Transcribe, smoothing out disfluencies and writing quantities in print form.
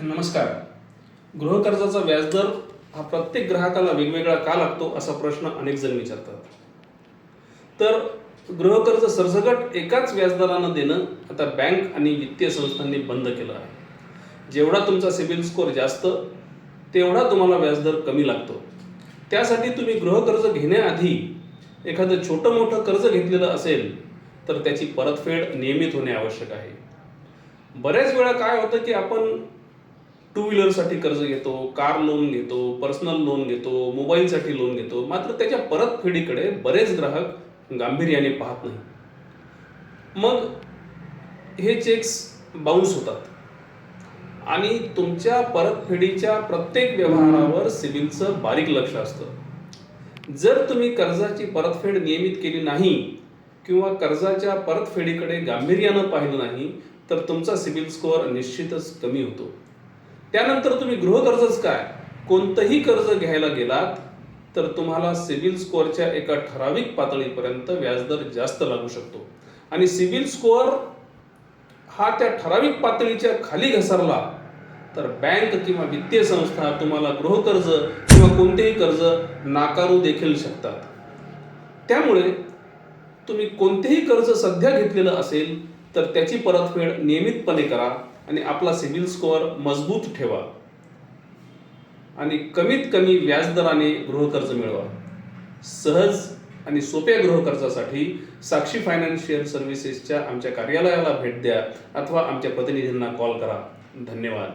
नमस्कार. गृहकर्जाचा व्याजदर हा प्रत्येक ग्राहकाला वेगवेगळा का लागतो असा प्रश्न अनेक जण विचारतात. तर गृहकर्ज सरसकट एकाच व्याजदरानं देणं आता बँक आणि वित्तीय संस्थांनी बंद केलं आहे. जेवढा तुमचा सिबिल स्कोअर जास्त तेवढा तुम्हाला व्याजदर कमी लागतो. त्यासाठी तुम्ही गृहकर्ज घेण्याआधी एखादं छोटं मोठं कर्ज घेतलेलं असेल तर त्याची परतफेड नियमित होणे आवश्यक आहे. बऱ्याच वेळा काय होतं की आपण टू व्हीलरसाठी कर्ज घेतो, कार लोन घेतो, पर्सनल लोन घेतो, मोबाईलसाठी लोन घेतो, मात्र त्याच्या परतफेडीकडे बरेच ग्राहक गांभीर्याने पाहत नाही. मग हे चेक्स बाउन्स होतात आणि तुमच्या परतफेडीच्या प्रत्येक व्यवहारावर सिबिलचं बारीक लक्ष असतं. जर तुम्ही कर्जाची परतफेड नियमित केली नाही किंवा कर्जाच्या परतफेडीकडे गांभीर्यानं पाहिलं नाही तर तुमचा सिबिल स्कोअर निश्चितच कमी होतो. त्यानंतर तुम्ही गृहकर्जच काय कोणतंही कर्ज घ्यायला गेलात तर तुम्हाला सिबिल स्कोअरच्या एका ठराविक पातळीपर्यंत व्याजदर जास्त लागू शकतो आणि सिबिल स्कोअर हा त्या ठराविक पातळीच्या खाली घसरला तर बँक किंवा वित्तीय संस्था तुम्हाला गृहकर्ज किंवा कोणतेही कर्ज नाकारू देखील शकतात. त्यामुळे तुम्ही कोणतेही कर्ज सध्या घेतलेलं असेल तर त्याची परतफेड नियमितपणे करा आणि आपला सिबिल स्कोअर मजबूत ठेवा आणि कमीत कमी व्याजदराने गृहकर्ज मिळवा. सहज आणि सोप्या गृहकर्जासाठी साक्षी फायनान्शियल सर्व्हिसेसच्या आमच्या कार्यालयाला भेट द्या अथवा आमच्या प्रतिनिधींना कॉल करा. धन्यवाद.